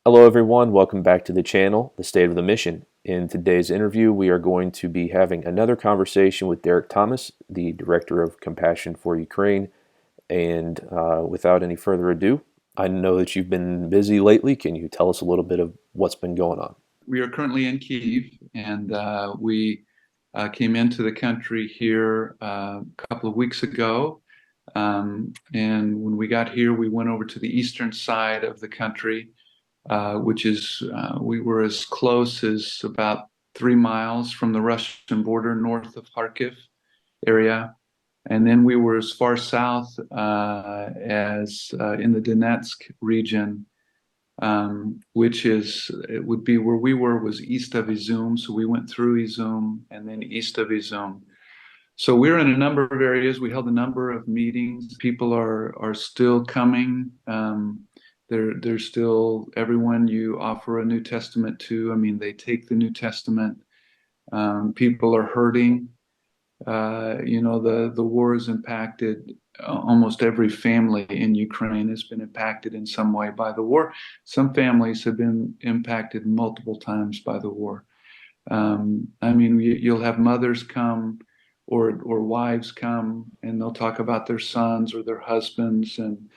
Hello, everyone. Welcome back to the channel, The State of the Mission. In today's interview, we are going to be having another conversation with Derek Thomas, the Director of Compassion for Ukraine. And without any further ado, I know that you've been busy lately. Can you tell us a little bit of what's been going on? We are currently in Kyiv, and we came into the country here a couple of weeks ago. And when we got here, we went over to the eastern side of the country, we were as close as about 3 miles from the Russian border north of Kharkiv area. And then we were as far south as in the Donetsk region, it would be where we were was east of Izum. So we went through Izum and then east of Izum. So we're in a number of areas. We held a number of meetings. People are still coming. There's still everyone you offer a New Testament to. I mean, they take the New Testament. People are hurting. The war has impacted almost every family in Ukraine has been impacted in some way by the war. Some families have been impacted multiple times by the war. I mean, you'll have mothers come or wives come, and they'll talk about their sons or their husbands, and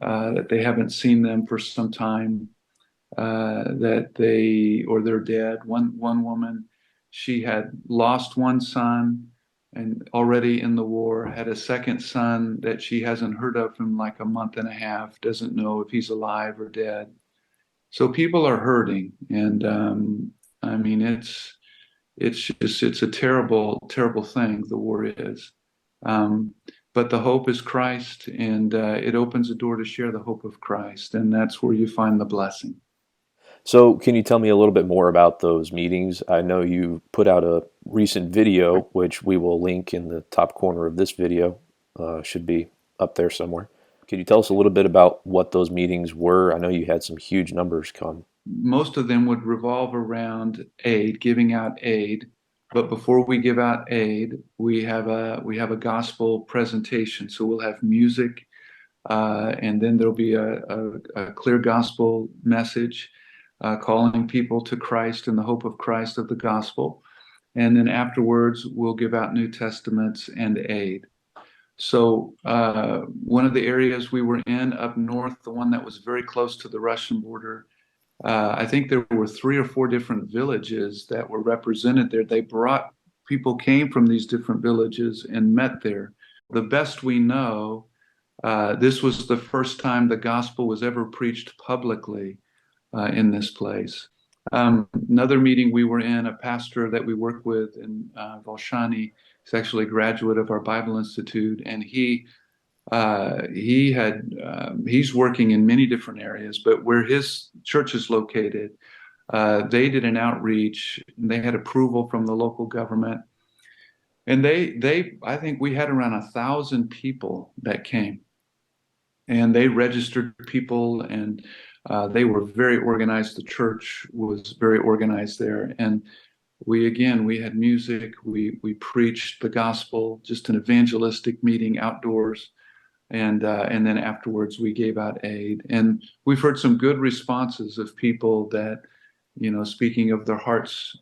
that they haven't seen them for some time, or they're dead. One woman, she had lost one son and already in the war, had a second son that she hasn't heard of in like a month and a half, doesn't know if he's alive or dead. So people are hurting, and I mean, it's a terrible, terrible thing. The war is, um, but the hope is Christ, and it opens a door to share the hope of Christ, and that's where you find the blessing. So, can you tell me a little bit more about those meetings? I know you put out a recent video, which we will link in the top corner of this video, should be up there somewhere. Can you tell us a little bit about what those meetings were? I know you had some huge numbers come. Most of them would revolve around aid, giving out aid. But before we give out aid, we have a gospel presentation. So we'll have music, and then there'll be a clear gospel message, calling people to Christ and the hope of Christ of the gospel. And then afterwards, we'll give out New Testaments and aid. So one of the areas we were in up north, the one that was very close to the Russian border, I think there were 3 or 4 different villages that were represented there. People came from these different villages and met there. The best we know, this was the first time the gospel was ever preached publicly in this place. Another meeting we were in, a pastor that we work with in Volshani, he's actually a graduate of our Bible Institute, and he's working in many different areas, but where his church is located, they did an outreach. And they had approval from the local government, and I think we had around 1,000 people that came, and they registered people, and they were very organized. The church was very organized there, and we had music. We preached the gospel, just an evangelistic meeting outdoors, and then afterwards we gave out aid. And we've heard some good responses of people that, speaking of their hearts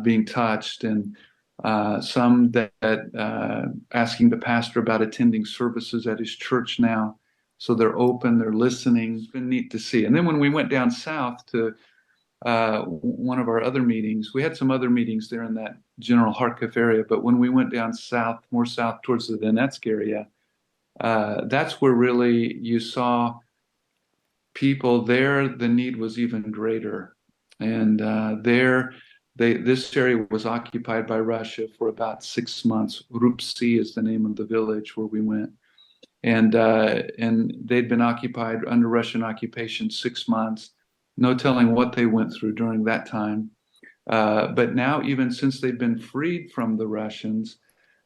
being touched, and some that asking the pastor about attending services at his church now. So they're open, they're listening. It's been neat to see. And then when we went down south to one of our other meetings, we had some other meetings there in that general Kharkiv area, but when we went down south, more south towards the Donetsk area, that's where really you saw people there. The need was even greater, and this area was occupied by Russia for about 6 months. Rupsi is the name of the village where we went, and they'd been occupied under Russian occupation 6 months. No telling what they went through during that time. But now, even since they've been freed from the Russians,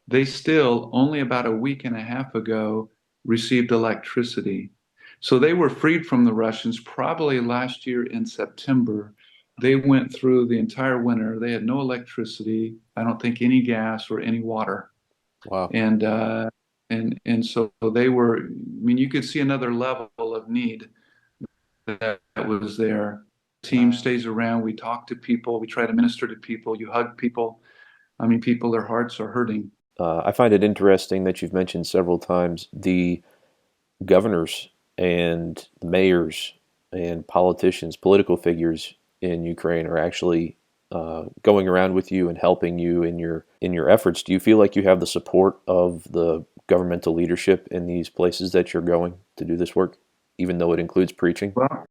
they still, only about a week and a half ago, received electricity. So they were freed from the Russians probably last year in September. They went through the entire winter. They had no electricity, I don't think any gas or any water. Wow. And so they were, I mean, you could see another level of need that was there. team stays around. We talk to people. We try to minister to people. You hug people. I mean, people, their hearts are hurting. I find it interesting that you've mentioned several times the governors and the mayors and politicians, political figures in Ukraine are actually going around with you and helping you in your efforts. Do you feel like you have the support of the governmental leadership in these places that you're going to do this work, even though it includes preaching? Well,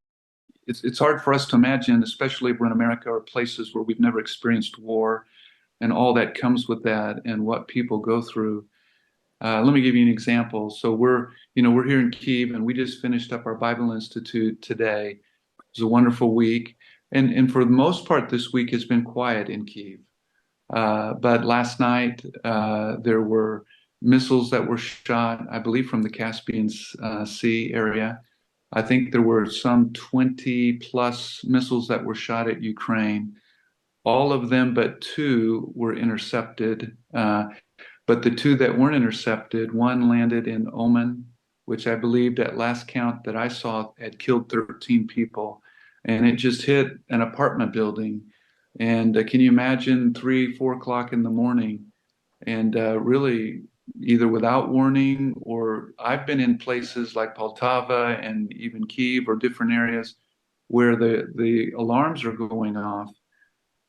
it's hard for us to imagine, especially if we're in America or places where we've never experienced war and all that comes with that and what people go through. Let me give you an example. So we're here in Kyiv, and we just finished up our Bible Institute today. It was a wonderful week, and for the most part, this week has been quiet in Kyiv. But last night there were missiles that were shot, I believe, from the Caspian Sea area. I think there were some 20 plus missiles that were shot at Ukraine. All of them but two were intercepted. But the two that weren't intercepted, one landed in Oman, which I believed at last count that I saw had killed 13 people. And it just hit an apartment building. And can you imagine 3, 4 o'clock in the morning? And really, either without warning, or I've been in places like Poltava and even Kyiv or different areas where the alarms are going off,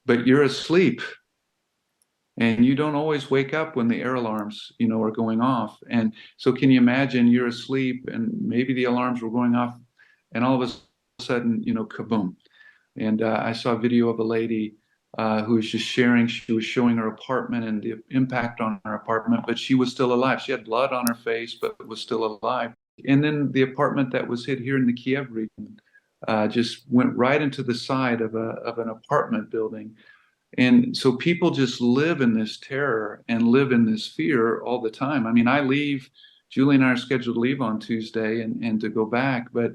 but you're asleep and you don't always wake up when the air alarms, are going off. And so can you imagine you're asleep and maybe the alarms were going off and all of a sudden, kaboom. And I saw a video of a lady who was just sharing. She was showing her apartment and the impact on her apartment, but she was still alive. She had blood on her face, but was still alive. And then the apartment that was hit here in the Kiev region just went right into the side of an apartment building. And so people just live in this terror and live in this fear all the time. I mean, Julie and I are scheduled to leave on Tuesday and to go back, but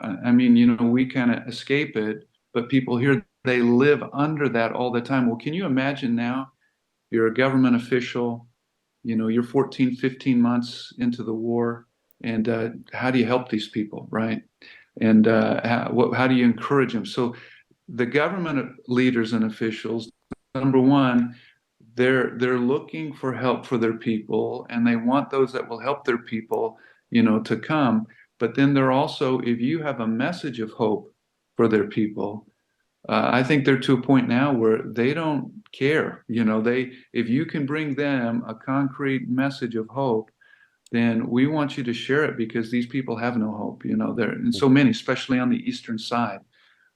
I mean, we kind of escape it, but people here, they live under that all the time. Well, can you imagine now you're a government official, you're 14, 15 months into the war, and how do you help these people, right? And how do you encourage them? So the government leaders and officials, number one, they're looking for help for their people, and they want those that will help their people, to come. But then they're also, if you have a message of hope for their people, I think they're to a point now where they don't care. If you can bring them a concrete message of hope, then we want you to share it because these people have no hope. There and so many, especially on the eastern side,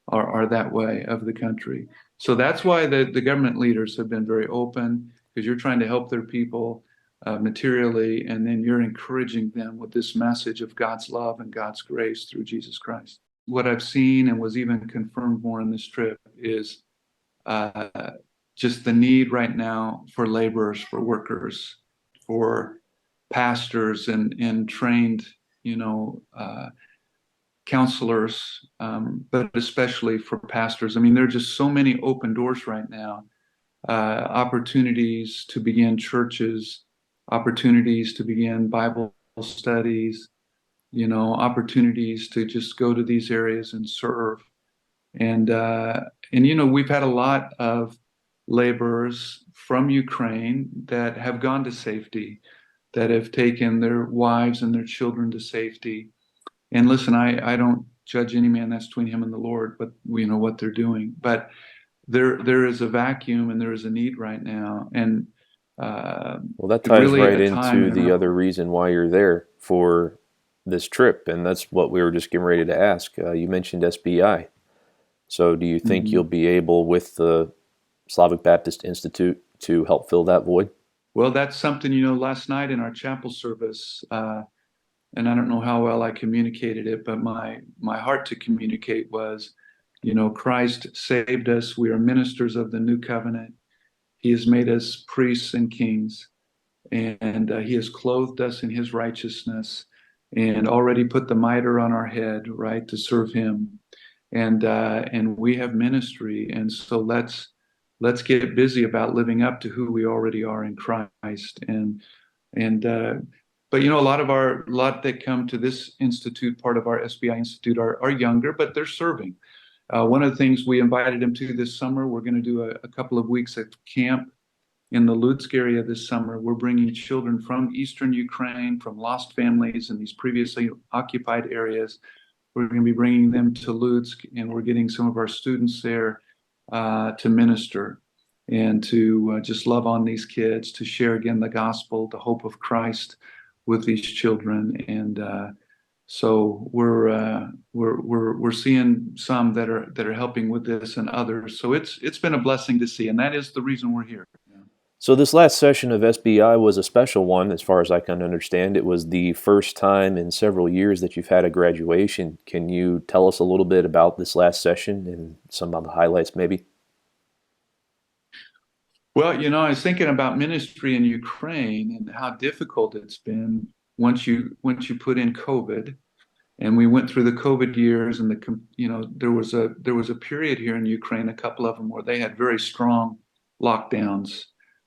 are that way of the country. So that's why the government leaders have been very open, because you're trying to help their people materially, and then you're encouraging them with this message of God's love and God's grace through Jesus Christ. What I've seen and was even confirmed more in this trip is just the need right now for laborers, for workers, for pastors and trained, counselors, but especially for pastors. I mean, there are just so many open doors right now, opportunities to begin churches, opportunities to begin Bible studies, opportunities to just go to these areas and serve. And we've had a lot of laborers from Ukraine that have gone to safety, that have taken their wives and their children to safety. And listen, I don't judge any man, that's between him and the Lord, but we know what they're doing. But there is a vacuum and there is a need right now. And Well, that ties really right a time into in the our, other reason why you're there for this trip, and that's what we were just getting ready to ask. You mentioned SBI. So do you think you'll Mhm. be able, with the Slavic Baptist Institute, to help fill that void? Well, that's something, last night in our chapel service, and I don't know how well I communicated it, but my heart to communicate was, Christ saved us. We are ministers of the new covenant. He has made us priests and kings, and he has clothed us in his righteousness and already put the mitre on our head, right, to serve him. And we have ministry, and so let's get busy about living up to who we already are in Christ. And but a lot that come to this institute, part of our SBI institute, are younger, but they're serving. One of the things we invited him to this summer, we're going to do a couple of weeks at camp in the Lutsk area this summer. We're bringing children from Eastern Ukraine, from lost families in these previously occupied areas. We're going to be bringing them to Lutsk, and we're getting some of our students there to minister and to just love on these kids, to share again the gospel, the hope of Christ with these children. And so we're seeing some that are helping with this and others. So it's been a blessing to see, and that is the reason we're here. So this last session of SBI was a special one, as far as I can understand. It was the first time in several years that you've had a graduation. Can you tell us a little bit about this last session and some of the highlights, maybe? Well, I was thinking about ministry in Ukraine and how difficult it's been once you put in COVID, and we went through the COVID years, and there was a period here in Ukraine, a couple of them where they had very strong lockdowns,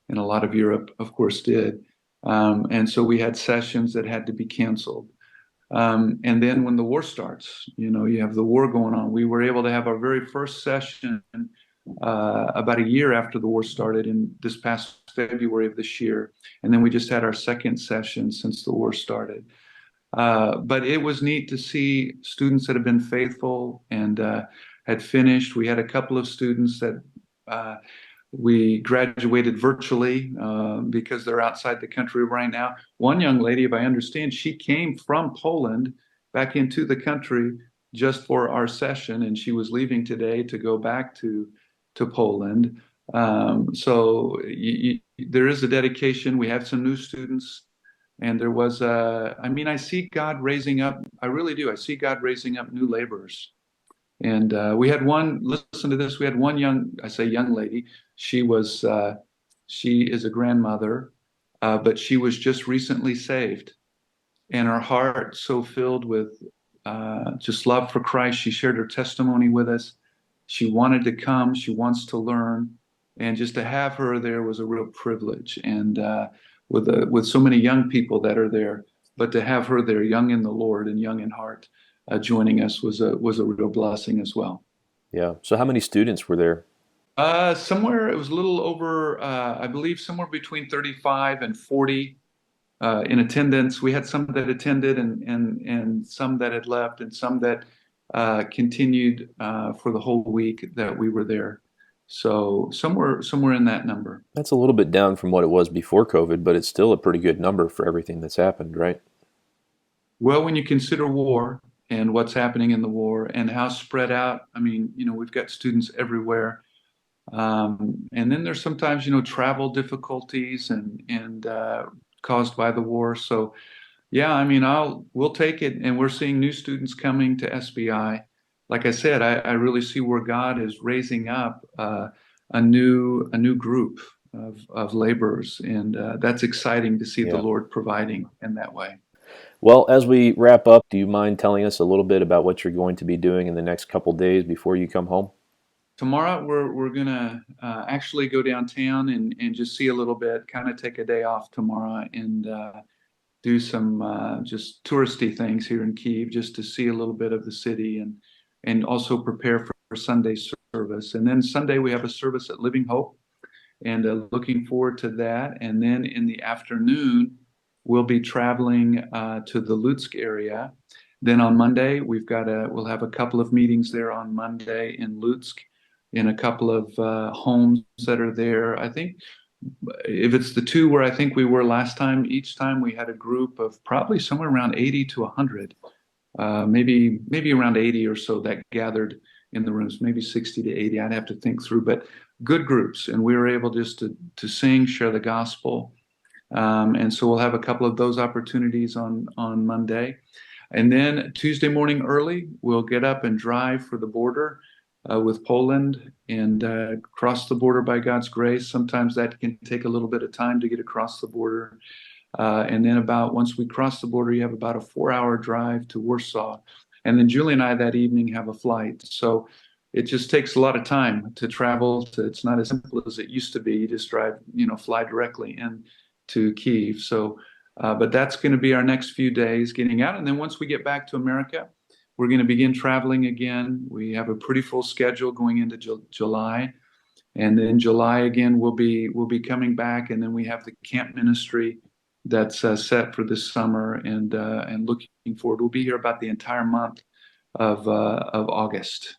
and a lot of Europe, of course, did, and so we had sessions that had to be canceled. And then when the war starts, you have the war going on. We were able to have our very first session about a year after the war started in this past February of this year. And then we just had our second session since the war started. But it was neat to see students that have been faithful and had finished. We had a couple of students that we graduated virtually because they're outside the country right now. One young lady, if I understand, she came from Poland back into the country just for our session, and she was leaving today to go back to Poland. There is a dedication. We have some new students, and there was I mean, I see God raising up. I really do. I see God raising up new laborers. And we had one, listen to this, we had one I say young lady, she is a grandmother, but she was just recently saved. And her heart so filled with just love for Christ. She shared her testimony with us. She wanted to come, she wants to learn. And just to have her there was a real privilege. And with so many young people that are there, but to have her there, young in the Lord and young in heart, joining us was a real blessing as well. Yeah. So how many students were there? Somewhere it was a little over, I believe, somewhere between 35 and 40 in attendance. We had some that attended and some that had left, and some that continued for the whole week that we were there. So somewhere in that number. That's a little bit down from what it was before COVID, but it's still a pretty good number for everything that's happened, right? Well, when you consider war and what's happening in the war and how spread out, I mean, we've got students everywhere. And then there's sometimes, travel difficulties and caused by the war. So yeah, I mean, we'll take it, and we're seeing new students coming to SBI. Like I said, I really see where God is raising up a new group of laborers, and that's exciting to see the Yeah. Lord providing in that way. Well, as we wrap up, do you mind telling us a little bit about what you're going to be doing in the next couple days before you come home? Tomorrow we're gonna actually go downtown and just see a little bit, kind of take a day off tomorrow and do some just touristy things here in Kyiv, just to see a little bit of the city and also prepare for Sunday service. And then Sunday we have a service at Living Hope, and looking forward to that. And then in the afternoon we'll be traveling to the Lutsk area. Then on Monday we'll have a couple of meetings there on Monday in Lutsk, in a couple of homes that are there. I think if it's the two where I think we were last time, each time we had a group of probably somewhere around 80 to 100, maybe around 80 or so that gathered in the rooms, maybe 60 to 80. I'd have to think through, but good groups, and we were able just to sing, share the gospel, and so we'll have a couple of those opportunities on Monday. And then Tuesday morning early, we'll get up and drive for the border with Poland and cross the border by God's grace. Sometimes that can take a little bit of time to get across the border. And then once we cross the border, you have about a 4-hour drive to Warsaw. And then Julie and I that evening have a flight. So it just takes a lot of time to travel. It's not as simple as it used to be. You just drive, fly directly in to Kyiv. So, but that's going to be our next few days getting out. And then once we get back to America, we're going to begin traveling again. We have a pretty full schedule going into July, and then July again we'll be coming back, and then we have the camp ministry that's set for this summer, and looking forward. We'll be here about the entire month of August.